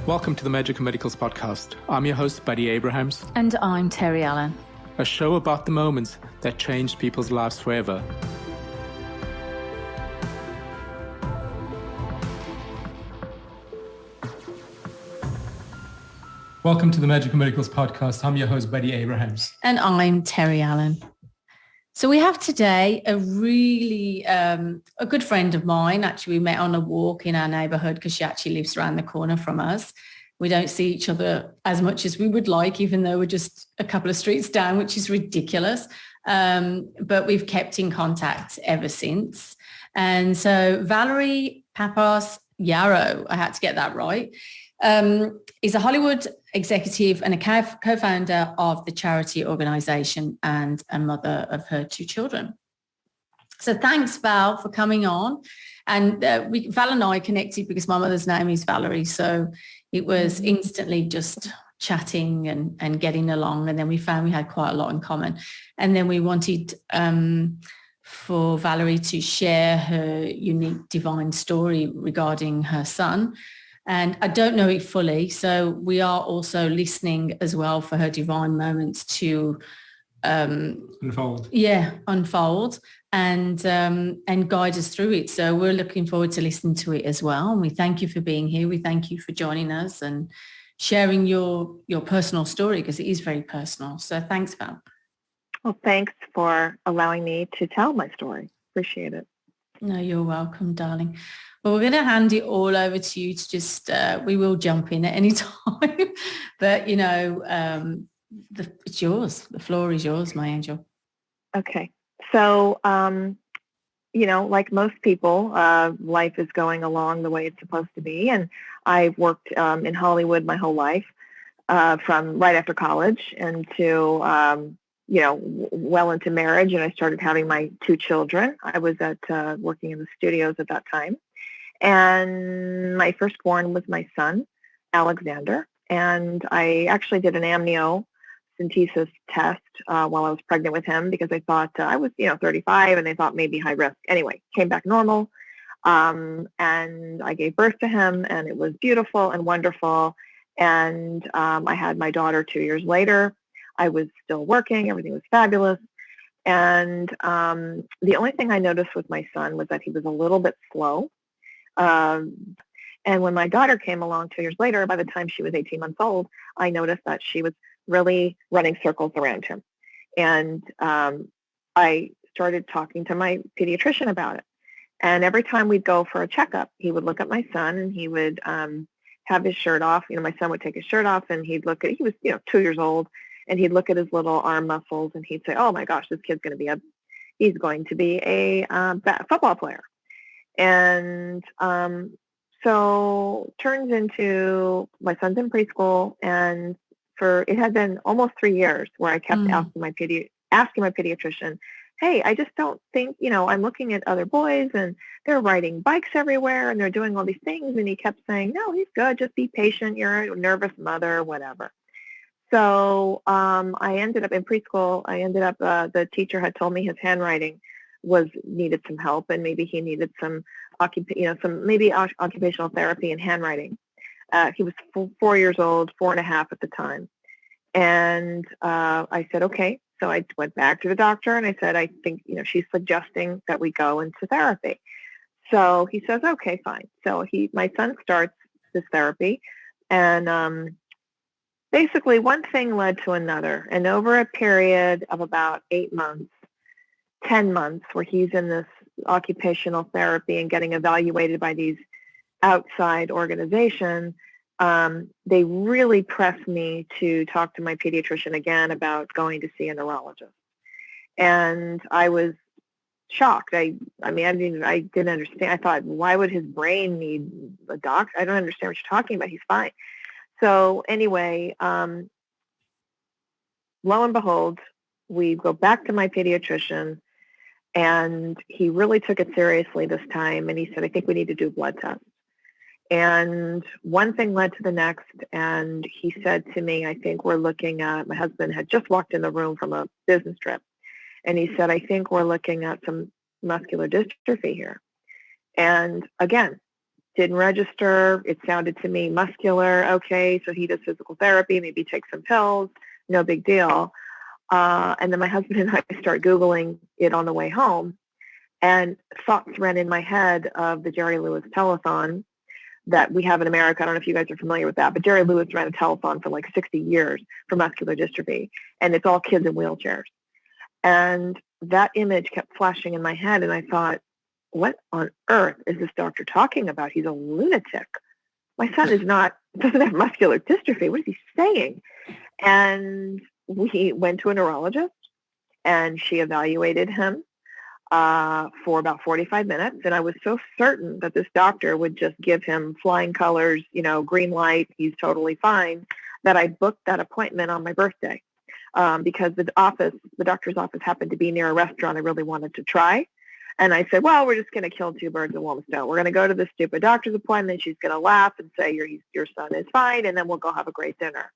Welcome to the Magical Medicals podcast. I'm your host, Buddy Abrahams. And I'm Terry Allen. A show about the moments that changed people's lives forever. Welcome to the Magical Medicals podcast. I'm your host, Buddy Abrahams. And I'm Terry Allen. So we have today a really, a good friend of mine. Actually, we met on a walk in our neighborhood because she actually lives around the corner from us. We don't see each other as much as we would like, even though we're just a couple of streets down, which is ridiculous. But we've kept in contact ever since. And so Valerie Pappas Llauro, I had to get that right, is a Hollywood executive and a co-founder of the charity organization and a mother of her two children. So thanks, Val, for coming on. And Val and I connected because my mother's name is Valerie. So it was instantly just chatting and getting along. And then we found we had quite a lot in common. And then we wanted for Valerie to share her unique divine story regarding her son. And I don't know it fully, so we are also listening as well for her divine moments to unfold. Unfold and guide us through it. So we're looking forward to listening to it as well. And we thank you for being here. We thank you for joining us and sharing your personal story because it is very personal. So thanks, Val. Well, thanks for allowing me to tell my story. Appreciate it. No, you're welcome, darling. Well, we're going to hand it all over to you to just, we will jump in at any time, but it's yours. The floor is yours, my angel. Okay. So, like most people, life is going along the way it's supposed to be. And I've worked in Hollywood my whole life, from right after college into, well into marriage. And I started having my two children. I was working in the studios at that time. And my firstborn was my son, Alexander. And I actually did an amniocentesis test while I was pregnant with him because I thought I was, 35 and they thought maybe high risk. Anyway, came back normal. And I gave birth to him and it was beautiful and wonderful. And I had my daughter 2 years later. I was still working. Everything was fabulous. And the only thing I noticed with my son was that he was a little bit slow. And when my daughter came along 2 years later, by the time she was 18 months old, I noticed that she was really running circles around him. And I started talking to my pediatrician about it. And every time we'd go for a checkup, he would look at my son and he would have his shirt off. My son would take his shirt off and he was 2 years old, and he'd look at his little arm muscles and he'd say, oh my gosh, this kid's going to be a football player. And so turns into my son's in preschool, and it had been almost 3 years where I kept asking my pediatrician, hey, I just don't think, I'm looking at other boys and they're riding bikes everywhere and they're doing all these things. And he kept saying, no, he's good. Just be patient. You're a nervous mother, whatever. So I ended up in preschool. The teacher had told me his handwriting needed some help, and maybe he needed some occupational therapy and handwriting. He was 4 years old, 4.5 at the time. And I said, okay. So I went back to the doctor and I said, I think, she's suggesting that we go into therapy. So he says, okay, fine. So my son starts this therapy, and basically one thing led to another. And over a period of about 8 months, 10 months, where he's in this occupational therapy and getting evaluated by these outside organizations, they really pressed me to talk to my pediatrician again about going to see a neurologist. And I was shocked. I didn't understand. I thought, why would his brain need a doctor? I don't understand what you're talking about. He's fine. So anyway, lo and behold, we go back to my pediatrician, and he really took it seriously this time. And he said, I think we need to do blood tests. And one thing led to the next. And he said to me, I think we're looking at, my husband had just walked in the room from a business trip. And he said, I think we're looking at some muscular dystrophy here. And again, didn't register. It sounded to me muscular. Okay, so he does physical therapy, maybe take some pills, no big deal. And then my husband and I start Googling it on the way home, and thoughts ran in my head of the Jerry Lewis telethon that we have in America. I don't know if you guys are familiar with that, but Jerry Lewis ran a telethon for like 60 years for muscular dystrophy, and it's all kids in wheelchairs. And that image kept flashing in my head, and I thought, what on earth is this doctor talking about? He's a lunatic. My son doesn't have muscular dystrophy. What is he saying? And we went to a neurologist, and she evaluated him for about 45 minutes. And I was so certain that this doctor would just give him flying colors, green light, he's totally fine, that I booked that appointment on my birthday because the doctor's office happened to be near a restaurant I really wanted to try. And I said, well, we're just going to kill two birds with one stone. We're going to go to this stupid doctor's appointment. She's going to laugh and say your son is fine, and then we'll go have a great dinner.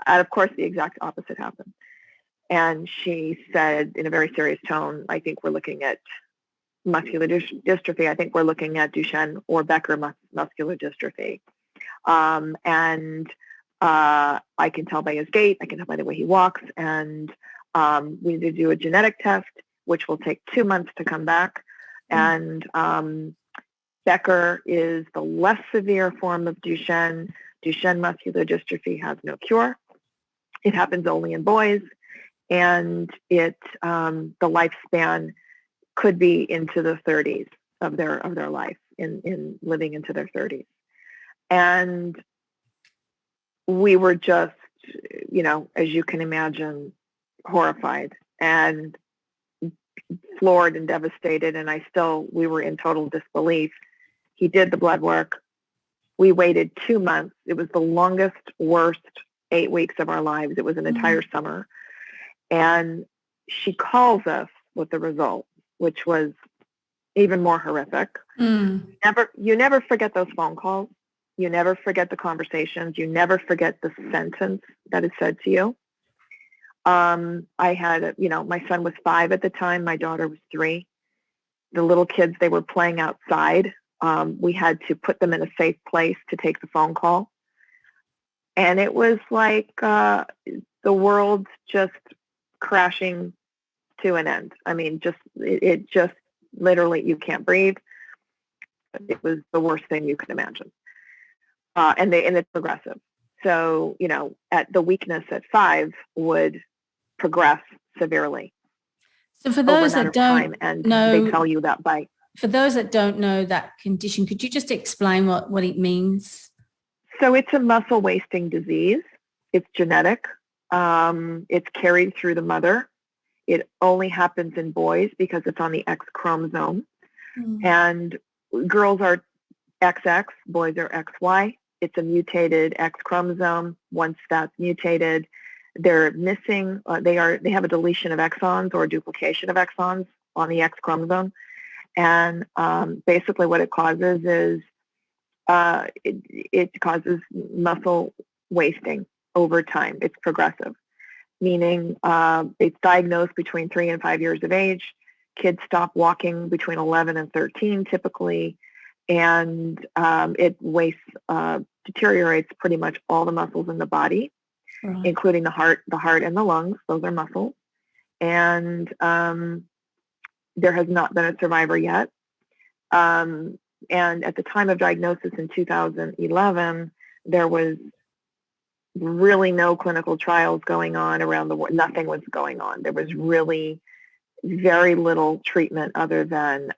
And of course, the exact opposite happened. And she said in a very serious tone, I think we're looking at muscular dystrophy. I think we're looking at Duchenne or Becker muscular dystrophy. And I can tell by his gait, I can tell by the way he walks, and we need to do a genetic test, which will take 2 months to come back. And Becker is the less severe form of Duchenne. Duchenne muscular dystrophy has no cure. It happens only in boys, and the lifespan could be into the 30s of their life, in living into their 30s. And we were just, as you can imagine, horrified and floored and devastated. And we were in total disbelief. He did the blood work. We waited 2 months. It was the longest, worst 8 weeks of our lives. It was an entire summer. And she calls us with the result, which was even more horrific. You never forget those phone calls. You never forget the conversations. You never forget the sentence that is said to you. I had, my son was 5 at the time. My daughter was 3. The little kids, they were playing outside. We had to put them in a safe place to take the phone call. And it was like the world just crashing to an end. I mean, it just literally, you can't breathe. It was the worst thing you could imagine. And it's progressive. So, at the weakness at 5 would progress severely. So for those that don't know, they tell you that by. For those that don't know that condition, could you just explain what it means? So it's a muscle wasting disease. It's genetic. It's carried through the mother. It only happens in boys because it's on the X chromosome. And girls are XX, boys are XY. It's a mutated X chromosome. Once that's mutated, they're missing. They have a deletion of exons or duplication of exons on the X chromosome. And basically what it causes is it causes muscle wasting over time. It's progressive, meaning it's diagnosed between 3 and 5 years of age. Kids stop walking between 11 and 13 typically, and it deteriorates pretty much all the muscles in the body, including the heart and the lungs. Those are muscles. And there has not been a survivor yet. And at the time of diagnosis in 2011, there was really no clinical trials going on around the world. Nothing was going on. There was really very little treatment other than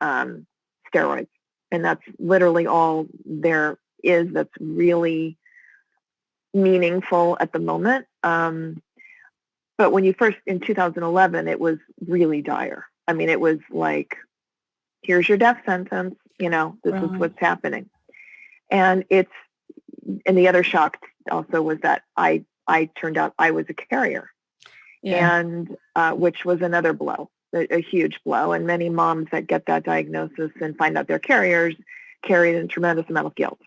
steroids. And that's literally all there is that's really meaningful at the moment. But when in 2011, it was really dire. I mean, it was like, here's your death sentence. This is what's happening. And the other shock also was that I turned out I was a carrier, and which was another blow, a huge blow. And many moms that get that diagnosis and find out they're carriers carry a tremendous amount of guilt.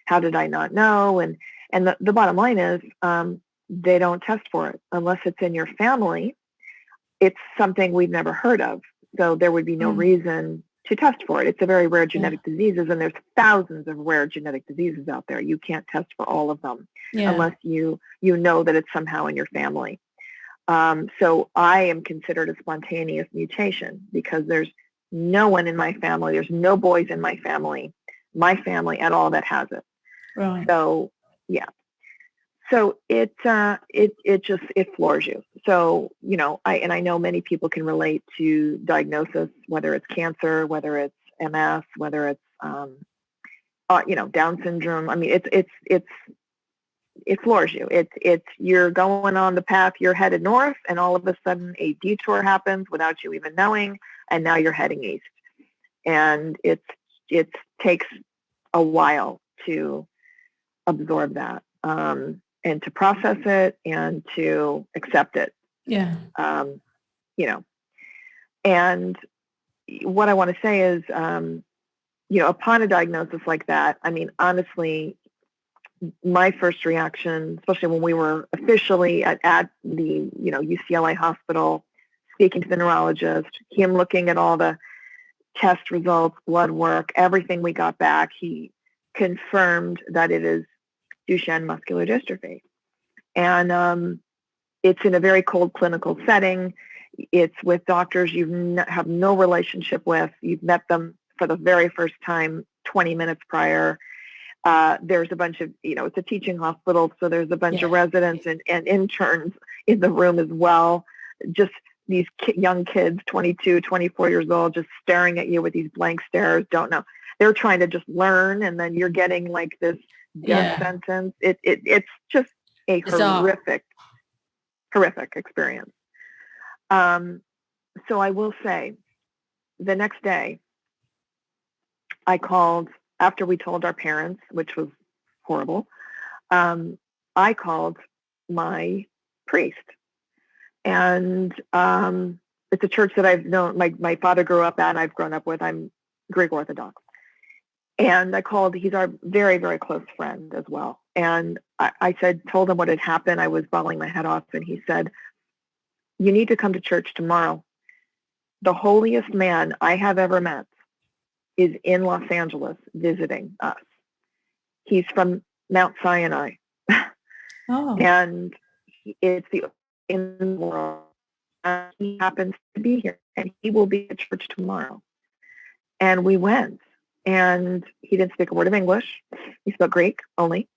How did I not know? And the bottom line is they don't test for it unless it's in your family. It's something we've never heard of. So there would be no reason to test for it. It's a very rare genetic diseases, and there's thousands of rare genetic diseases out there. You can't test for all of them unless you know that it's somehow in your family. So I am considered a spontaneous mutation because there's no one in my family. There's no boys in my family at all that has it. Right. So yeah. So it floors you. So, I know many people can relate to diagnosis, whether it's cancer, whether it's MS, whether it's, Down syndrome. I mean, it floors you. It's you're going on the path, you're headed north, and all of a sudden a detour happens without you even knowing, and now you're heading east. And it takes a while to absorb that, and to process it and to accept it. Yeah. And what I want to say is, upon a diagnosis like that, I mean, honestly, my first reaction, especially when we were officially at the, UCLA hospital, speaking to the neurologist, him looking at all the test results, blood work, everything we got back, he confirmed that it is Duchenne muscular dystrophy. And it's in a very cold clinical setting. It's with doctors you have no relationship with. You've met them for the very first time 20 minutes prior. There's a bunch of, it's a teaching hospital, so there's a bunch of residents and interns in the room as well. Just these young kids, 22, 24 years old, just staring at you with these blank stares, don't know. They're trying to just learn, and then you're getting like this death sentence. It's just a horrific experience. So I will say, the next day, I called, after we told our parents, which was horrible, I called my priest. And it's a church that I've known, my father grew up at, and I've grown up with. I'm Greek Orthodox. And I called, he's our very, very close friend as well. And I told him what had happened. I was bawling my head off, and he said, "You need to come to church tomorrow. The holiest man I have ever met is in Los Angeles visiting us. He's from Mount Sinai." And it's in the world. He happens to be here, and he will be at church tomorrow. And we went, and he didn't speak a word of English. He spoke Greek only.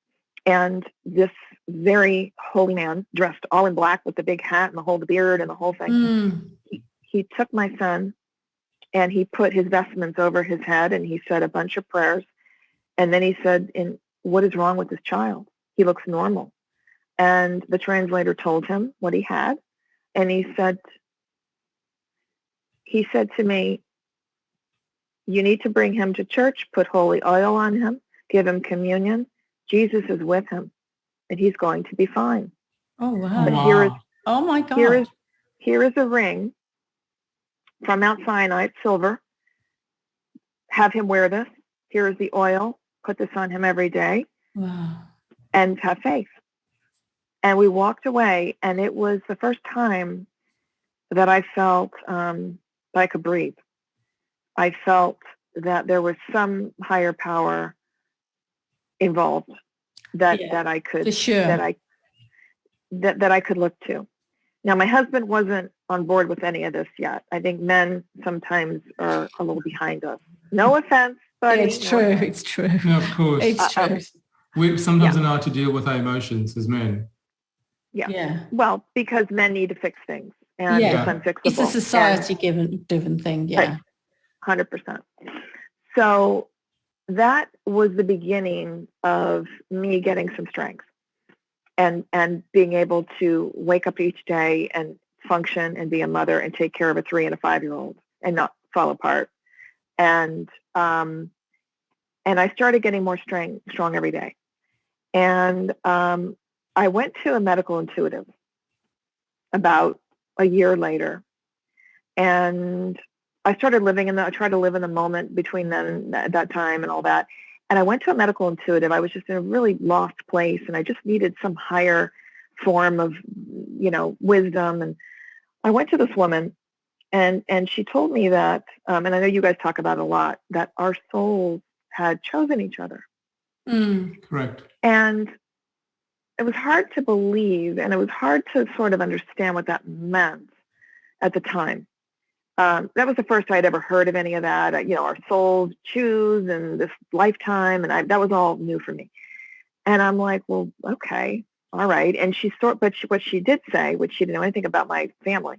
And this very holy man, dressed all in black with the big hat and the whole beard and the whole thing, he took my son, and he put his vestments over his head, and he said a bunch of prayers. And then he said, "And what is wrong with this child? He looks normal." And the translator told him what he had. And he said to me, "You need to bring him to church, put holy oil on him, give him communion. Jesus is with him, and he's going to be fine." Oh, wow. But oh, my God. Here is a ring from Mount Sinai, silver. Have him wear this. Here is the oil. Put this on him every day. Wow. And have faith. And we walked away, and it was the first time that I felt that I could breathe. I felt that there was some higher power involved that I could that I could look to. Now, my husband wasn't on board with any of this yet. I think men sometimes are a little behind us. No offense, but it's true. It's true. No, of course. It's true. We sometimes are not to deal with our emotions as men. Yeah. Well, because men need to fix things, and it's unfixable. It's a society-given thing. Yeah. 100%. So that was the beginning of me getting some strength and being able to wake up each day and function and be a mother and take care of a 3 and a 5-year-old and not fall apart. And I started getting more strong every day. And I went to a medical intuitive about a year later, and I tried to live in the moment between then and that time and all that. And I went to a medical intuitive. I was just in a really lost place, and I just needed some higher form of, wisdom. And I went to this woman, And she told me that, and I know you guys talk about it a lot, that our souls had chosen each other. Correct. And it was hard to believe, and it was hard to sort of understand what that meant at the time. That was the first I'd ever heard of any of that. Our souls choose in this lifetime, and that was all new for me. And I'm like, well, okay, all right. And what she did say, which she didn't know anything about my family,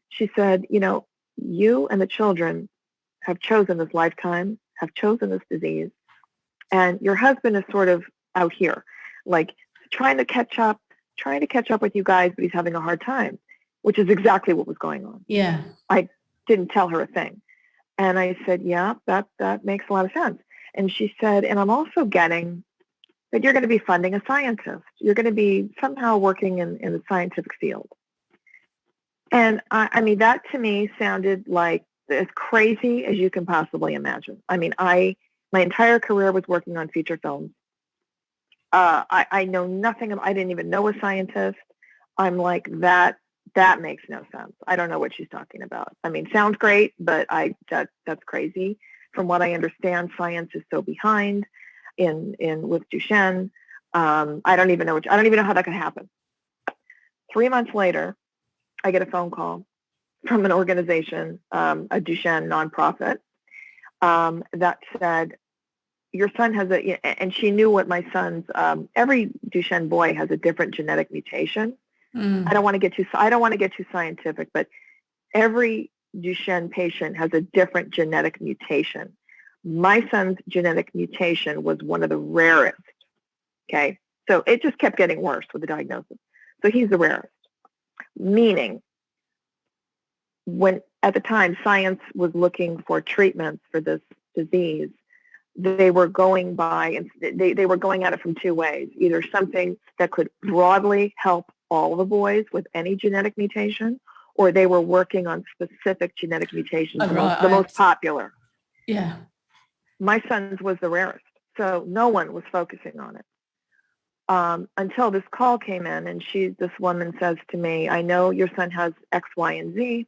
she said, you and the children have chosen this lifetime, have chosen this disease, and your husband is sort of out here, like trying to catch up with you guys, but he's having a hard time, which is exactly what was going on. Yeah. I didn't tell her a thing. And I said, yeah, that makes a lot of sense. And she said, and I'm also getting that you're going to be funding a scientist. You're going to be somehow working in the scientific field. And I mean, that to me sounded like as crazy as you can possibly imagine. I mean, my entire career was working on feature films. I know nothing. I didn't even know a scientist. I'm like, that makes no sense. I don't know what she's talking about. I mean, sounds great, but that's crazy. From what I understand, science is so behind with Duchenne. I don't even know how that could happen. 3 months later, I get a phone call from an organization, a Duchenne nonprofit, that said, your son has and she knew what my son's, every Duchenne boy has a different genetic mutation. I don't want to get too scientific, but every Duchenne patient has a different genetic mutation. My son's genetic mutation was one of the rarest. Okay. So it just kept getting worse with the diagnosis. So he's the rarest, meaning when at the time science was looking for treatments for this disease, they were going by and they were going at it from two ways, either something that could broadly help all the boys with any genetic mutation, or they were working on specific genetic mutations, the most popular. Yeah. My son's was the rarest, so no one was focusing on it. Until this call came in, and this woman says to me, I know your son has X, Y, and Z.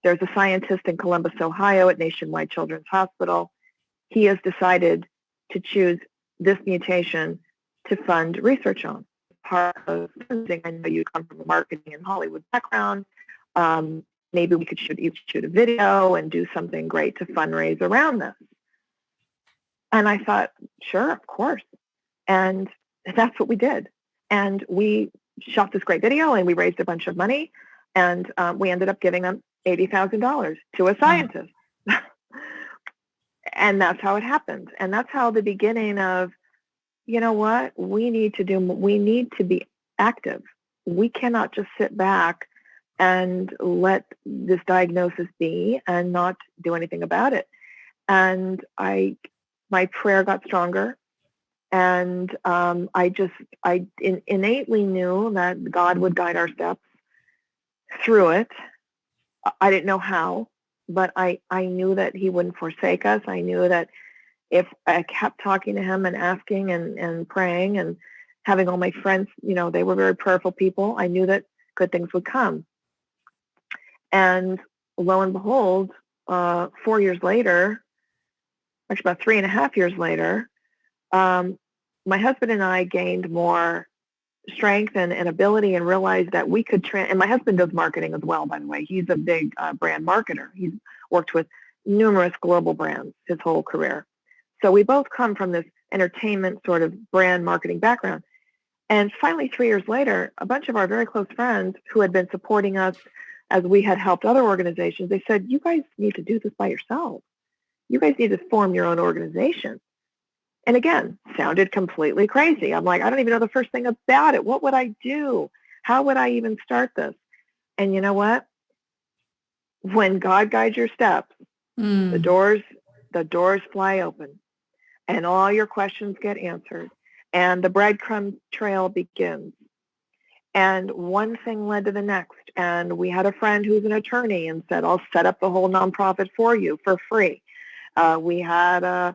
There's a scientist in Columbus, Ohio at Nationwide Children's Hospital. He has decided to choose this mutation to fund research on. Part of funding, I know you come from a marketing and Hollywood background. Maybe we could shoot a video and do something great to fundraise around this. And I thought, sure, of course. And that's what we did. And we shot this great video and we raised a bunch of money, and we ended up giving them $80,000 to a scientist. And that's how it happened. And that's how the beginning of, you know what, we need to be active. We cannot just sit back and let this diagnosis be and not do anything about it. And my prayer got stronger. And I innately knew that God would guide our steps through it. I didn't know how, but I knew that he wouldn't forsake us. I knew that if I kept talking to him and asking and praying and having all my friends, they were very prayerful people, I knew that good things would come. And lo and behold, 4 years later, actually about 3.5 years later, my husband and I gained more strength and ability and realized that we could and my husband does marketing as well, by the way. He's a big brand marketer. He's worked with numerous global brands his whole career. So we both come from this entertainment sort of brand marketing background. And finally, 3 years later, a bunch of our very close friends who had been supporting us as we had helped other organizations, they said, you guys need to do this by yourselves. You guys need to form your own organization. And again, sounded completely crazy. I'm like, I don't even know the first thing about it. What would I do? How would I even start this? And you know what? When God guides your steps, the doors fly open and all your questions get answered and the breadcrumb trail begins. And one thing led to the next. And we had a friend who's an attorney and said, I'll set up the whole nonprofit for you for free. We had a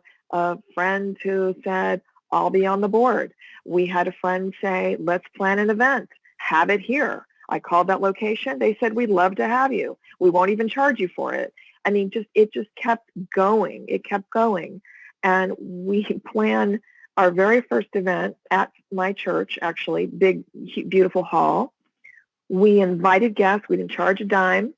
friend who said, I'll be on the board. We had a friend say, let's plan an event, have it here. I called that location. They said, we'd love to have you. We won't even charge you for it. I mean, it just kept going. It kept going. And we planned our very first event at my church, actually, big, beautiful hall. We invited guests. We didn't charge a dime.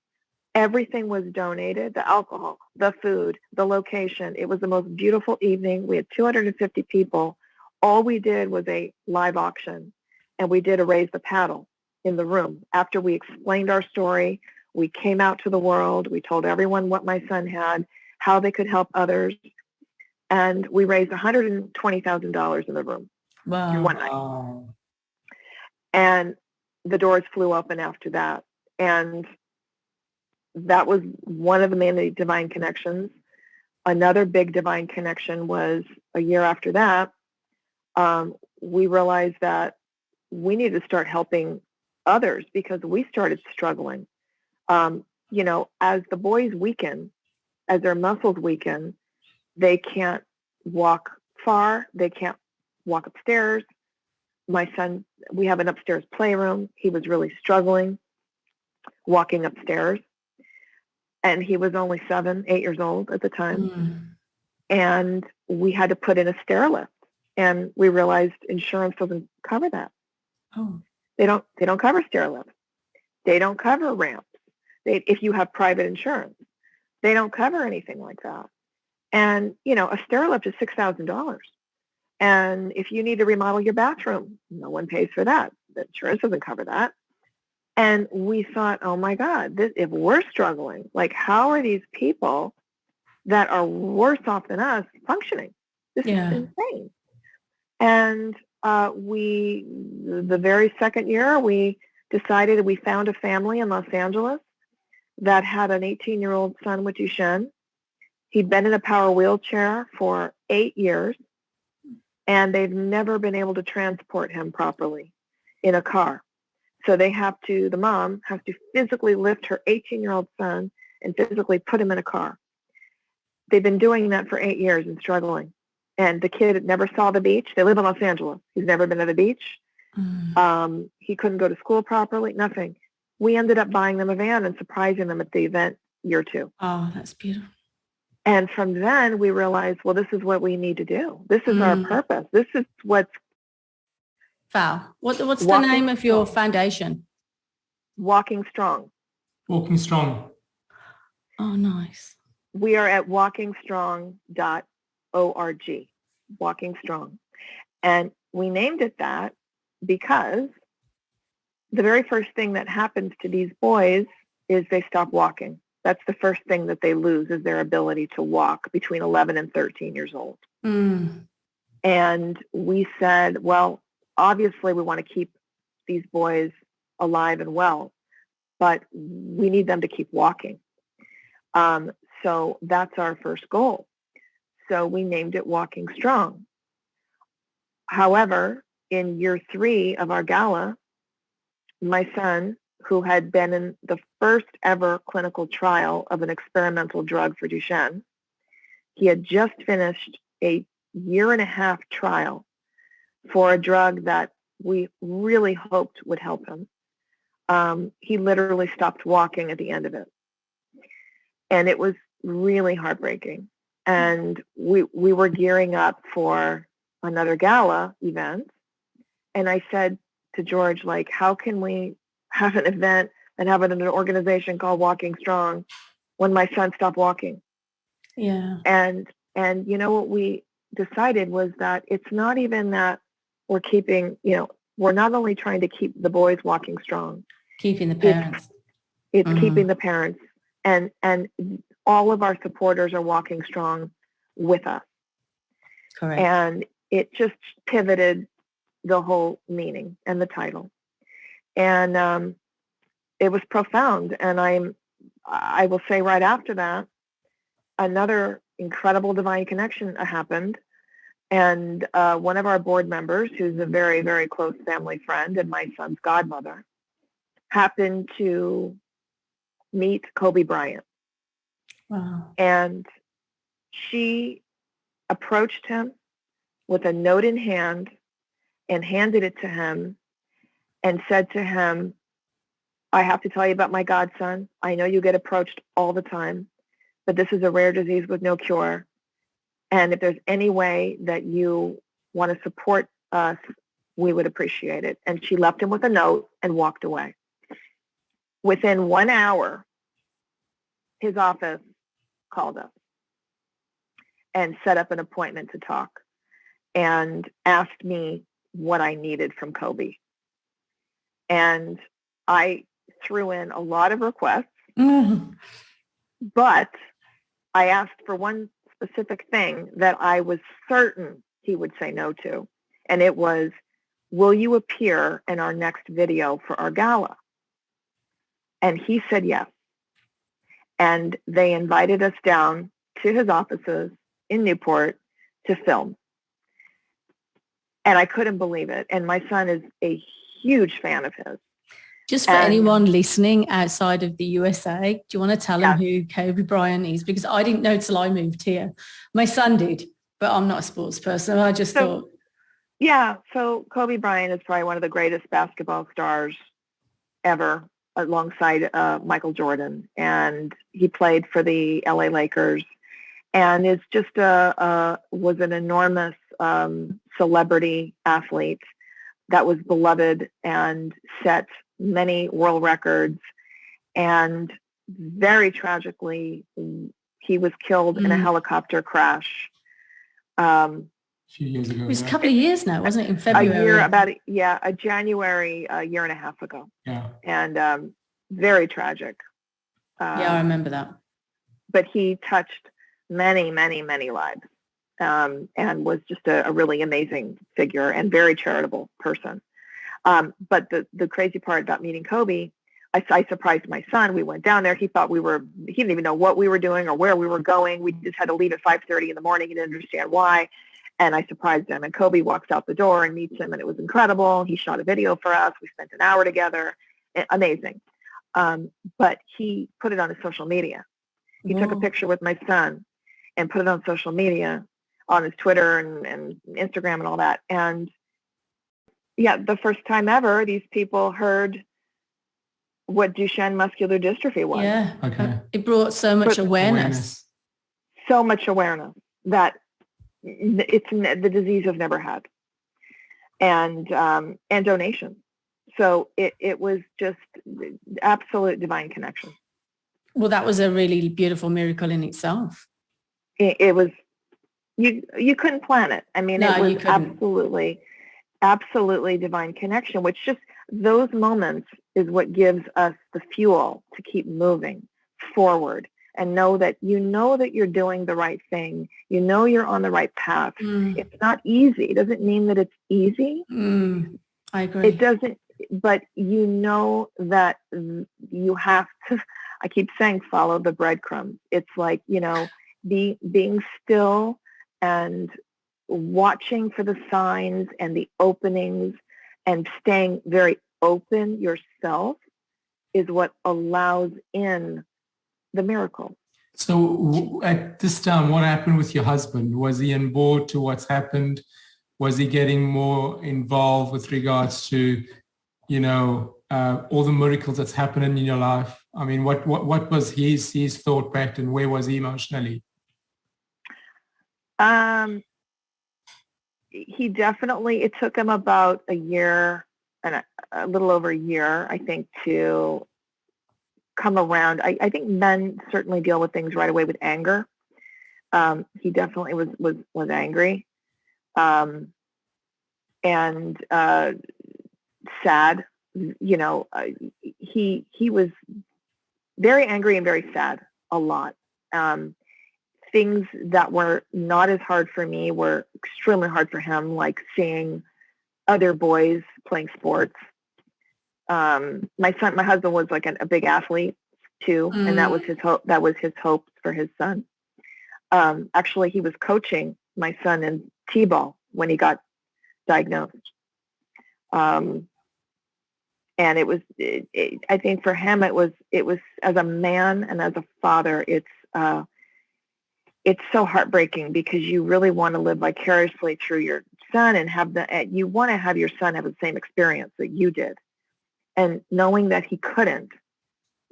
Everything was donated, the alcohol, the food, the location. It was the most beautiful evening. We had 250 people. All we did was a live auction, and we did a raise the paddle in the room. After we explained our story, we came out to the world. We told everyone what my son had, how they could help others, and we raised $120,000 in the room in one night. Wow. And the doors flew open after that. And that was one of the many divine connections. Another big divine connection was a year after that. We realized that we needed to start helping others because we started struggling. As the boys weaken, as their muscles weaken, they can't walk far. They can't walk upstairs. My son, we have an upstairs playroom. He was really struggling walking upstairs. And he was only 8 years old at the time. Mm. And we had to put in a stair lift. And we realized insurance doesn't cover that. Oh. They don't cover stair lifts. They don't cover ramps. If you have private insurance, they don't cover anything like that. And, a stair lift is $6,000. And if you need to remodel your bathroom, no one pays for that. The insurance doesn't cover that. And we thought, oh my God, if we're struggling, like how are these people that are worse off than us functioning? This is insane. And the very second year, we decided we found a family in Los Angeles that had an 18-year-old son with Duchenne. He'd been in a power wheelchair for 8 years, and they've never been able to transport him properly in a car. So the mom has to physically lift her 18-year-old son and physically put him in a car. They've been doing that for 8 years and struggling. And the kid never saw the beach. They live in Los Angeles. He's never been to the beach. Mm. He couldn't go to school properly, nothing. We ended up buying them a van and surprising them at the event year 2. Oh, that's beautiful. And from then we realized, well, this is what we need to do. This is our purpose. This is what's Val, what's the name of your foundation? Walking Strong. Walking Strong. Oh, nice. We are at walkingstrong.org. Walking Strong. And we named it that because the very first thing that happens to these boys is they stop walking. That's the first thing that they lose is their ability to walk between 11 and 13 years old. Mm. And we said, well, obviously we want to keep these boys alive and well, but we need them to keep walking. So that's our first goal. So we named it Walking Strong. However, in year 3 of our gala, my son, who had been in the first ever clinical trial of an experimental drug for Duchenne, he had just finished a 1.5-year trial for a drug that we really hoped would help him. He literally stopped walking at the end of it. And it was really heartbreaking. And we were gearing up for another gala event. And I said to George, like, how can we have an event and have it in an organization called Walking Strong when my son stopped walking? Yeah. And what we decided was that it's not even that we're keeping, we're not only trying to keep the boys walking strong. Keeping the parents. It's keeping the parents. And all of our supporters are walking strong with us. Correct. And it just pivoted the whole meaning and the title. And it was profound. And I will say right after that, another incredible divine connection happened. And one of our board members, who's a very, very close family friend and my son's godmother, happened to meet Kobe Bryant. Wow. And she approached him with a note in hand and handed it to him and said to him, I have to tell you about my godson. I know you get approached all the time, but this is a rare disease with no cure. And if there's any way that you want to support us, we would appreciate it. And she left him with a note and walked away. Within 1 hour, his office called us and set up an appointment to talk and asked me what I needed from Kobe. And I threw in a lot of requests, but I asked for one specific thing that I was certain he would say no to. And it was, will you appear in our next video for our gala? And he said yes. And they invited us down to his offices in Newport to film. And I couldn't believe it. And my son is a huge fan of his. Just for anyone listening outside of the USA, do you want to tell them who Kobe Bryant is? Because I didn't know till I moved here. My son did, but I'm not a sports person. I just thought. Yeah, so Kobe Bryant is probably one of the greatest basketball stars ever, alongside Michael Jordan. And he played for the LA Lakers and is just was an enormous celebrity athlete that was beloved and set many world records. And very tragically, he was killed in a helicopter crash. A few years ago. It was a couple of years now, wasn't it? In February. A January, a year and a half ago. Yeah. And very tragic. I remember that. But he touched many, many, many lives. And was just a really amazing figure and very charitable person. But the crazy part about meeting Kobe, I surprised my son. We went down there. He didn't even know what we were doing or where we were going. We just had to leave at 5:30 in the morning. He didn't understand why. And I surprised him. And Kobe walks out the door and meets him, and it was incredible. He shot a video for us. We spent an hour together. Amazing. But he put it on his social media. He took a picture with my son and put it on social media, on his Twitter and Instagram and all that. And yeah, the first time ever, these people heard what Duchenne muscular dystrophy was. Yeah. Okay. It brought so much awareness. So much awareness that it's the disease I've never had. And donations. So it was just absolute divine connection. Well, that was a really beautiful miracle in itself. It was, you couldn't plan it. I mean, it was absolutely divine connection, which just those moments is what gives us the fuel to keep moving forward and know that you're doing the right thing. You know you're on the right path. It's not easy. It doesn't mean that it's easy. I agree. It doesn't, but you know that you have to, I keep saying, follow the breadcrumbs. It's like, being still and watching for the signs and the openings and staying very open yourself is what allows in the miracle. So at this time, what happened with your husband? Was he on board to what's happened? Was he getting more involved with regards to, all the miracles that's happening in your life? I mean, what was his thought pattern? Where was he emotionally? He definitely, it took him about a year and a little over a year, I think, to come around. I think men certainly deal with things right away with anger. He definitely was angry and sad. He was very angry and very sad a lot. Things that were not as hard for me were extremely hard for him, like seeing other boys playing sports. My husband was like a big athlete too, and that was his hope. That was his hope for his son. Actually, he was coaching my son in T-ball when he got diagnosed. And it was, I think for him, it was as a man and as a father, it's so heartbreaking because you really want to live vicariously through your son and you want to have your son have the same experience that you did. And knowing that he couldn't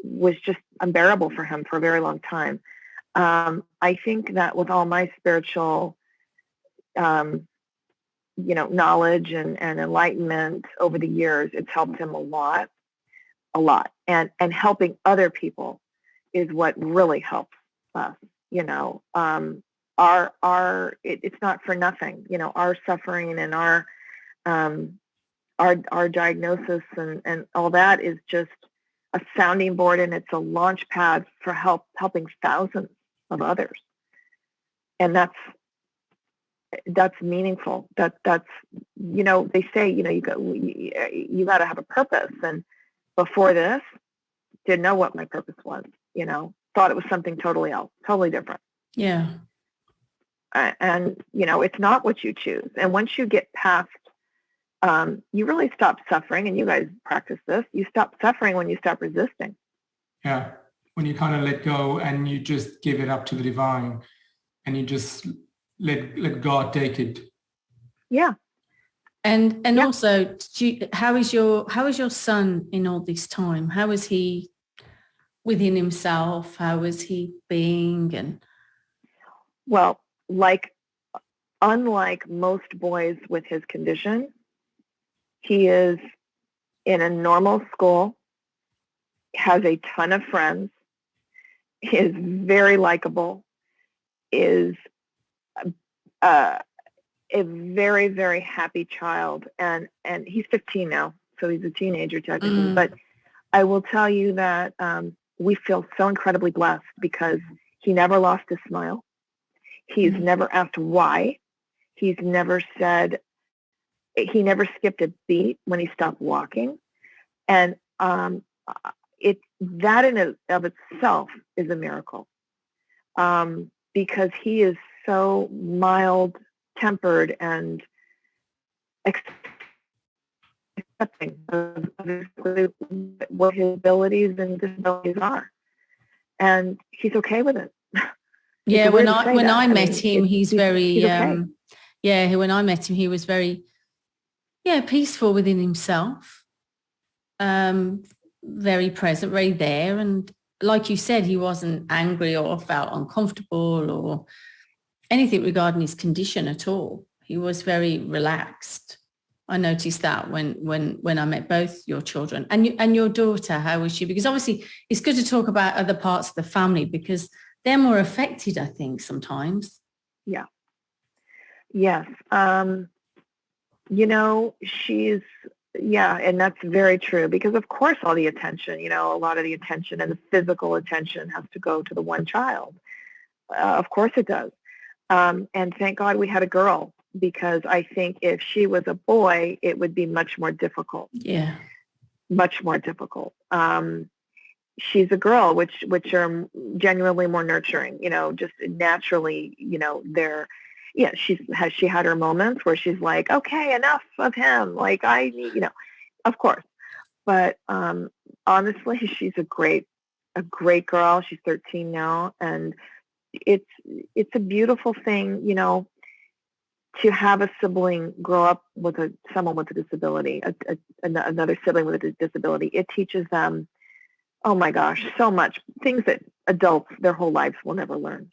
was just unbearable for him for a very long time. I think that with all my spiritual, knowledge and enlightenment over the years, it's helped him a lot. And helping other people is what really helps us, it's not for nothing, our suffering and our diagnosis and all that is just a sounding board, and it's a launch pad for helping thousands of others. And that's meaningful. That's they say, you got to have a purpose. And before this, didn't know what my purpose was, thought it was something totally else, totally different. Yeah. And, it's not what you choose. And once you get past, you really stop suffering, and you guys practice this. You stop suffering when you stop resisting. Yeah. When you kind of let go and you just give it up to the divine, and you just let God take it. Yeah. And yeah. Also, how is your son in all this time? How is he within himself? How is he being? And well, unlike most boys with his condition, he is in a normal school, has a ton of friends, is very likable, is a very, very happy child. And he's 15 now, so he's a teenager technically. But I will tell you that we feel so incredibly blessed because he never lost his smile. He's never asked why. He never skipped a beat when he stopped walking. And that in of itself is a miracle, because he is so mild-tempered and accepting of what his abilities and disabilities are, and he's okay with it. Yeah, when I met him, he's very okay. When I met him, he was very peaceful within himself, very present, very there, and like you said, he wasn't angry or felt uncomfortable or anything regarding his condition at all. He was very relaxed. I noticed that when I met both your children and your daughter. How was she? Because obviously it's good to talk about other parts of the family because they're more affected, I think, sometimes. Yeah. Yes. She's, and that's very true because of course all the attention, a lot of the attention and the physical attention has to go to the one child. Of course it does. And thank God we had a girl, because I think if she was a boy, it would be much more difficult. Yeah. Much more difficult. She's a girl, which are genuinely more nurturing, just naturally, they're, she had her moments where she's like, okay, enough of him. Like I need, of course. But honestly, she's a great girl. She's 13 now. And it's a beautiful thing, to have a sibling grow up with someone with a disability, another sibling with a disability. It teaches them, oh my gosh, so much, things that adults their whole lives will never learn,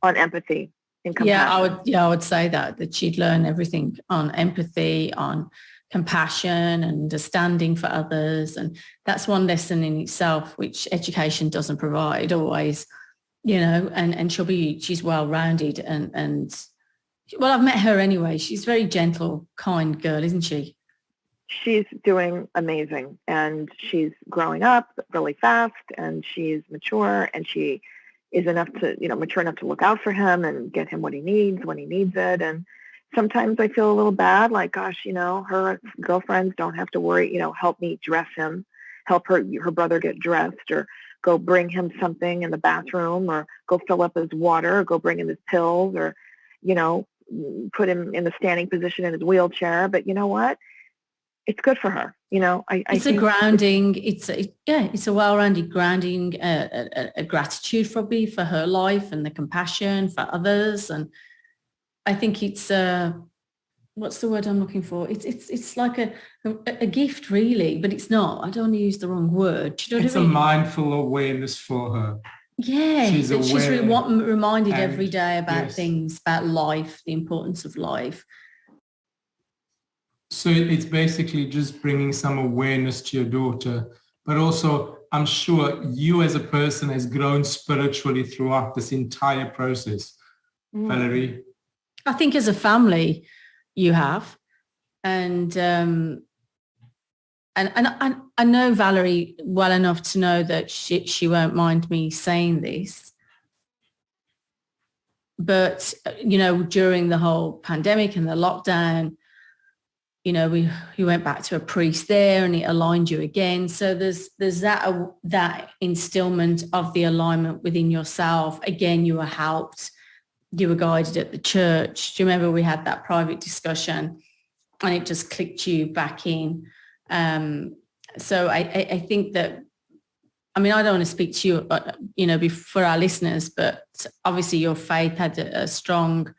on empathy and compassion. I would say that she'd learn everything on empathy, on compassion and understanding for others. And that's one lesson in itself, which education doesn't provide always, and she's well-rounded and well, I've met her anyway. She's a very gentle, kind girl, isn't she? She's doing amazing, and she's growing up really fast, and she's mature, and she is mature enough to look out for him and get him what he needs when he needs it. And sometimes I feel a little bad, like, gosh, her girlfriends don't have to worry, help me dress him, help her brother get dressed, or go bring him something in the bathroom, or go fill up his water, or go bring him his pills, or, put him in the standing position in his wheelchair. But you know what? It's good for her. It's a grounding. It's a well-rounded grounding, a gratitude probably for her life and the compassion for others. And I think it's what's the word I'm looking for? It's like a gift really, but it's not. I don't want to use the wrong word. Do you know It's what I a mean? mindful awareness for her. Yeah, She's that she's aware reminded and- every day about yes. things, about life, the importance of life. So it's basically just bringing some awareness to your daughter, but also I'm sure you as a person has grown spiritually throughout this entire process, Valerie. I think as a family you have. And I know Valerie well enough to know that she won't mind me saying this. But, you know, during the whole pandemic and the lockdown, you know, we went back to a priest there and it aligned you again. So there's that instillment of the alignment within yourself. Again, you were helped, you were guided at the church. Do you remember we had that private discussion and it just clicked you back in? So I think that, I mean, I don't want to speak to you, you know, for our listeners, but obviously your faith had a strong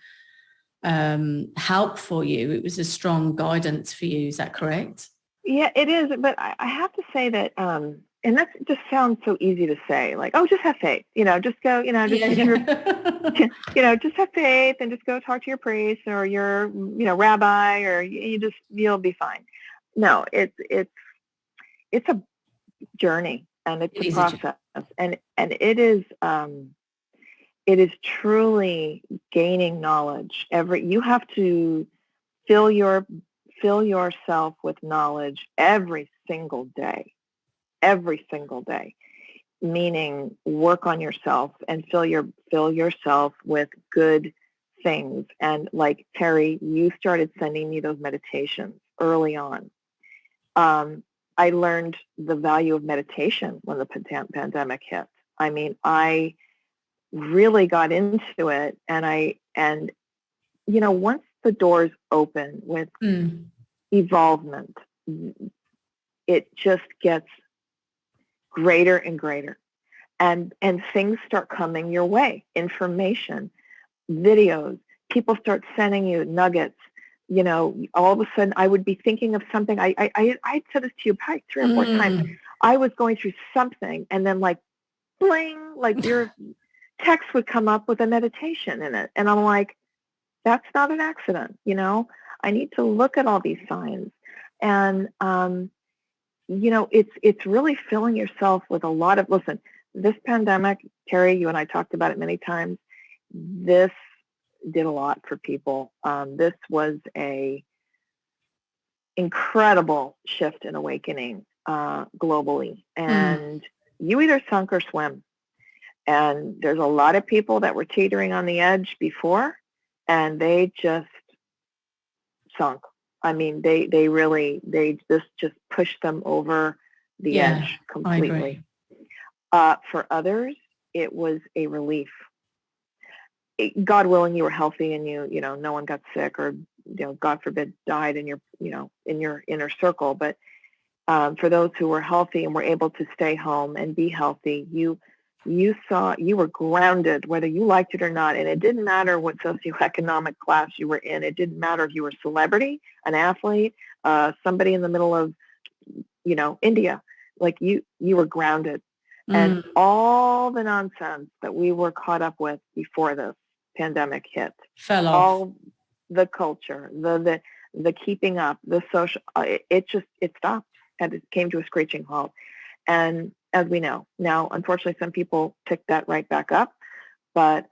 help for you. It was a strong guidance for you. Is that correct? Yeah, it is. But I have to say that, and that just sounds so easy to say, like, oh, just have faith, you know, just go, you know, just, you know, just have faith and just go talk to your priest or your, you know, rabbi, or you'll be fine. No, it's a journey and it's a process, and it is truly gaining knowledge. You have to fill yourself with knowledge every single day, meaning work on yourself and fill yourself with good things. And like Terry, you started sending me those meditations early on. I learned the value of meditation when the pandemic hit. I mean, I really got into it, and you know, once the doors open with evolvement, it just gets greater and greater, and things start coming your way, information, videos, people start sending you nuggets. You know, all of a sudden I would be thinking of something. I said this to you probably 3 or 4 times. I was going through something and then like bling, like your text would come up with a meditation in it. And I'm like, that's not an accident. You know, I need to look at all these signs. And, you know, it's really filling yourself with a lot of, listen, this pandemic, Terry, you and I talked about it many times. This did a lot for people. This was a incredible shift and awakening globally. And you either sunk or swim. And there's a lot of people that were teetering on the edge before, and they just sunk. I mean, this just pushed them over the edge completely. For others, it was a relief. God willing, you were healthy and you know, no one got sick or, you know, God forbid, died in your, you know, in your inner circle. But for those who were healthy and were able to stay home and be healthy, you were grounded, whether you liked it or not. And it didn't matter what socioeconomic class you were in. It didn't matter if you were a celebrity, an athlete, somebody in the middle of, you know, India. Like you were grounded. And all the nonsense that we were caught up with before this pandemic hit, fell off. All the culture, the keeping up, the social, it stopped and it came to a screeching halt. And as we know now, unfortunately, some people picked that right back up, but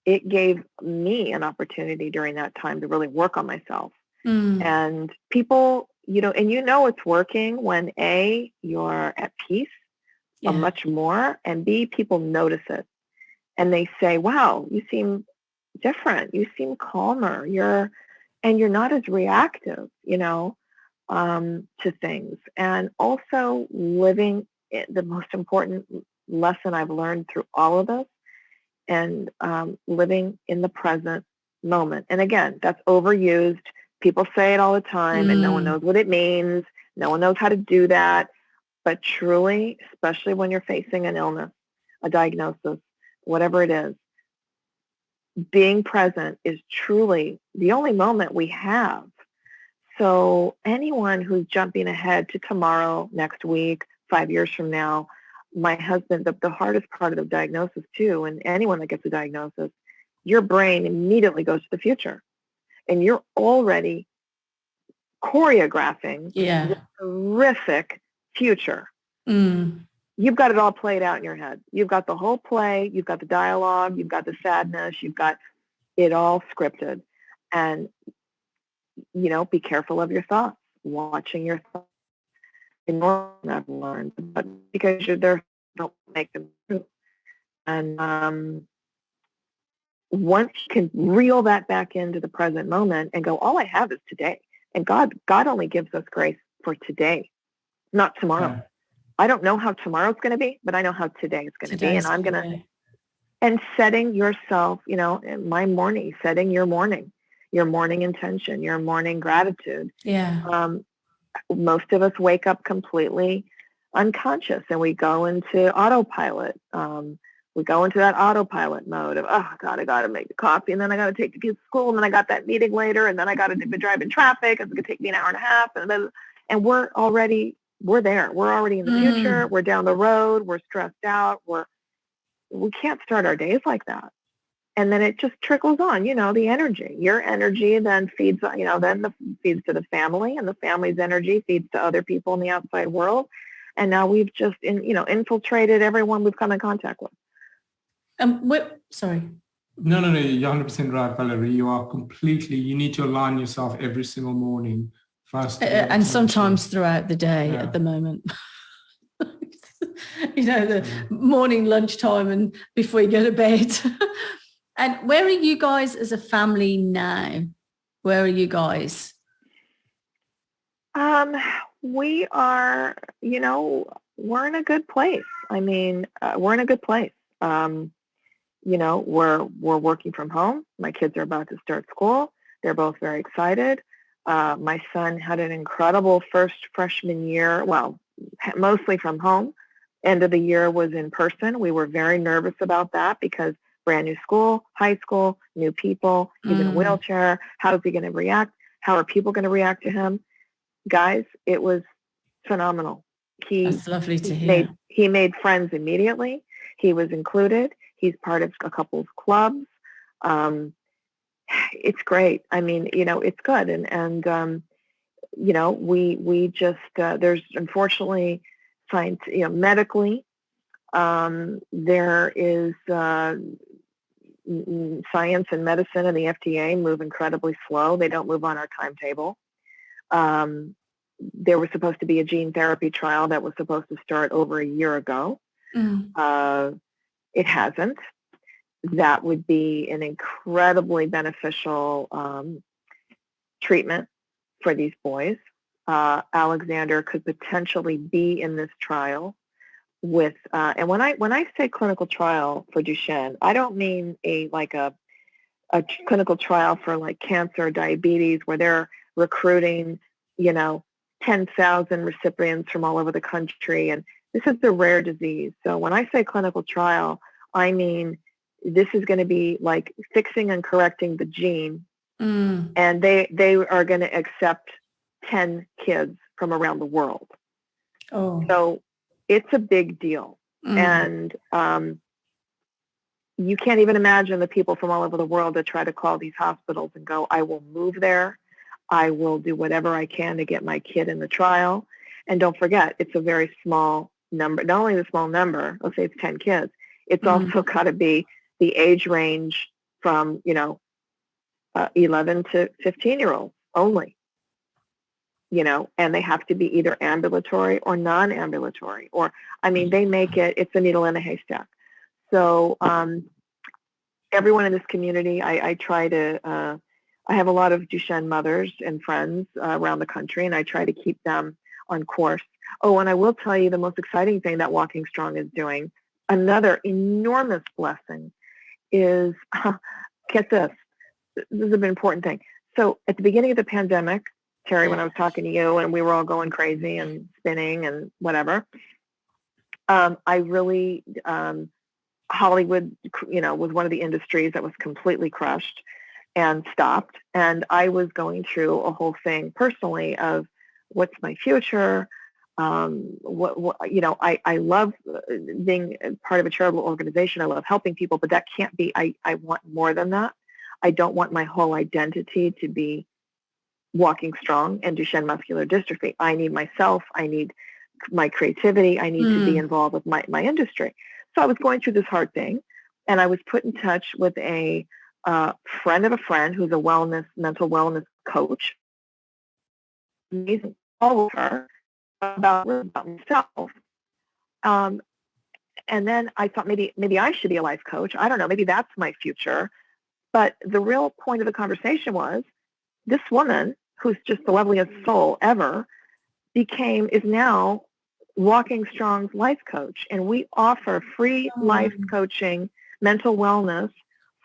it gave me an opportunity during that time to really work on myself. And people, you know, and you know it's working when A, you're at peace, much more, and B, people notice it and they say, wow, you seem different, you seem calmer, you're not as reactive, you know, to things. And also living, the most important lesson I've learned through all of this, and living in the present moment. And again, that's overused. People say it all the time and no one knows what it means. No one knows how to do that. But truly, especially when you're facing an illness, a diagnosis, whatever it is, being present is truly the only moment we have. So anyone who's jumping ahead to tomorrow, next week, 5 years from now, my husband, the hardest part of the diagnosis too, and anyone that gets a diagnosis, your brain immediately goes to the future. And you're already choreographing Yeah. this horrific future. Mm. You've got it all played out in your head. You've got the whole play, you've got the dialogue, you've got the sadness, you've got it all scripted. And, be careful of your thoughts, watching your thoughts. I've learned, but because you're there, don't make them true. And once you can reel that back into the present moment and go, all I have is today. And God only gives us grace for today, not tomorrow. Yeah. I don't know how tomorrow's going to be, but I know how today is going to be. And I'm going to, and setting yourself, my morning, setting your morning intention, your morning gratitude. Yeah. Most of us wake up completely unconscious and we go into autopilot. We go into that autopilot mode of, oh God, I got to make the coffee, and then I got to take the kids to school, and then I got that meeting later, and then I got to drive in traffic. It's going to take me an hour and a half, and we're there. We're already in the future. We're down the road. We're stressed out. We can't start our days like that. And then it just trickles on, the energy. Your energy then feeds, feeds to the family, and the family's energy feeds to other people in the outside world. And now we've just, infiltrated everyone we've come in contact with. Sorry. No, you're 100% right, Valerie. You need to align yourself every single morning. First, and sometimes throughout the day at the moment. The morning, lunchtime, and before you go to bed. And where are you guys as a family now? Where are you guys? We are, we're in a good place. I mean, we're in a good place. We're working from home. My kids are about to start school. They're both very excited. My son had an incredible first freshman year, well, mostly from home. End of the year was in person. We were very nervous about that because brand new school, high school, new people, he's in a wheelchair. How is he going to react? How are people going to react to him? Guys, it was phenomenal. That's lovely to hear. He made friends immediately. He was included. He's part of a couple of clubs. It's great. I mean, it's good. And we just, there's unfortunately science, medically, there is science and medicine and the FDA move incredibly slow. They don't move on our timetable. There was supposed to be a gene therapy trial that was supposed to start over a year ago. It hasn't. That would be an incredibly beneficial treatment for these boys. Alexander could potentially be in this trial with, and when I say clinical trial for Duchenne, I don't mean a clinical trial for like cancer or diabetes where they're recruiting, 10,000 recipients from all over the country. And this is a rare disease. So when I say clinical trial, I mean, this is going to be like fixing and correcting the gene. And they are going to accept 10 kids from around the world. So it's a big deal. And you can't even imagine the people from all over the world that try to call these hospitals and go, I will move there. I will do whatever I can to get my kid in the trial. And don't forget, it's a very small number. Not only the small number, let's say it's 10 kids, it's also got to be the age range from, 11 to 15-year-olds only, and they have to be either ambulatory or non-ambulatory, they make it's a needle in a haystack. So everyone in this community, I try to, I have a lot of Duchenne mothers and friends around the country, and I try to keep them on course. Oh, and I will tell you the most exciting thing that Walking Strong is doing, another enormous blessing, is, get this, this is an important thing. So at the beginning of the pandemic, Terry, when I was talking to you and we were all going crazy and spinning and whatever, I really Hollywood, was one of the industries that was completely crushed and stopped. And I was going through a whole thing personally of what's my future. I love being part of a charitable organization. I love helping people, but that can't be, I want more than that. I don't want my whole identity to be walking strong and Duchenne muscular dystrophy. I need myself. I need my creativity. I need to be involved with my industry. So I was going through this hard thing, and I was put in touch with a friend of a friend who's a mental wellness coach. Amazing. All of her about myself. And then I thought maybe I should be a life coach. I don't know. Maybe that's my future. But the real point of the conversation was this woman, who's just the loveliest soul ever, is now Walking Strong's life coach. And we offer free life coaching, mental wellness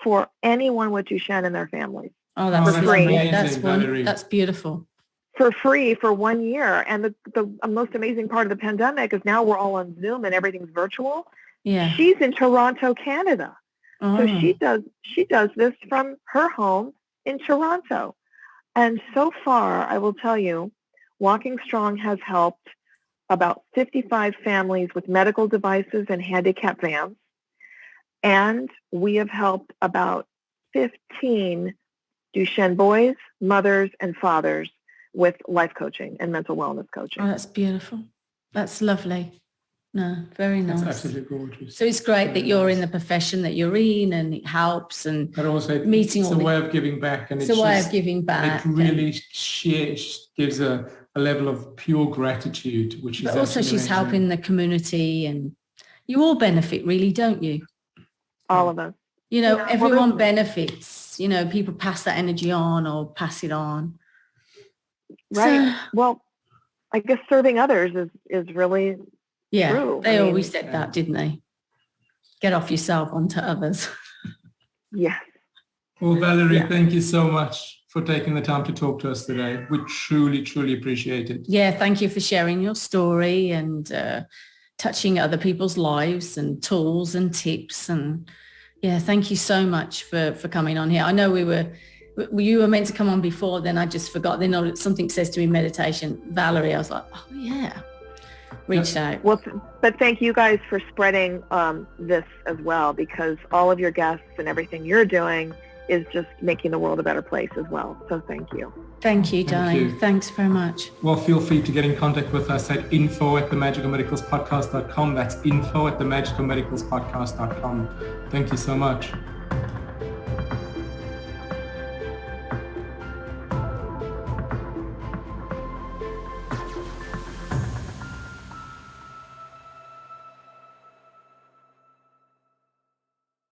for anyone with Duchenne and their families. Oh, that's free. Amazing, that's beautiful. For free for 1 year. And the most amazing part of the pandemic is now we're all on Zoom and everything's virtual. Yeah. She's in Toronto, Canada. Oh. So she does this from her home in Toronto. And so far, I will tell you, Walking Strong has helped about 55 families with medical devices and handicap vans. And we have helped about 15 Duchenne boys, mothers, and fathers with life coaching and mental wellness coaching. Oh, that's beautiful. That's lovely. No, very nice. That's absolutely gorgeous. So it's great that you're in the profession that you're in, and it helps, and but also meeting it's a way of giving back, and it's a way of giving back. It really gives a level of pure gratitude, which is. But also, she's amazing. helping the community, and you all benefit, really, don't you? All of us. Everyone benefits. People pass that energy on or pass it on. Right. So, well, I guess serving others is really true. They always said that, didn't they? Get off yourself onto others. Yes. Well, Valerie, thank you so much for taking the time to talk to us today. We truly, truly appreciate it. Yeah, thank you for sharing your story and touching other people's lives and tools and tips. And thank you so much for coming on here. I know you were meant to come on before, then I just forgot. Then something says to me, meditation, Valerie. I was like, oh yeah, reached out. Well, but thank you guys for spreading this as well, because all of your guests and everything you're doing is just making the world a better place as well. So thank you. Thank you, darling. Thanks very much. Well, feel free to get in contact with us at info@themagicalmedicalspodcast.com. That's info@themagicalmedicalspodcast.com. Thank you so much.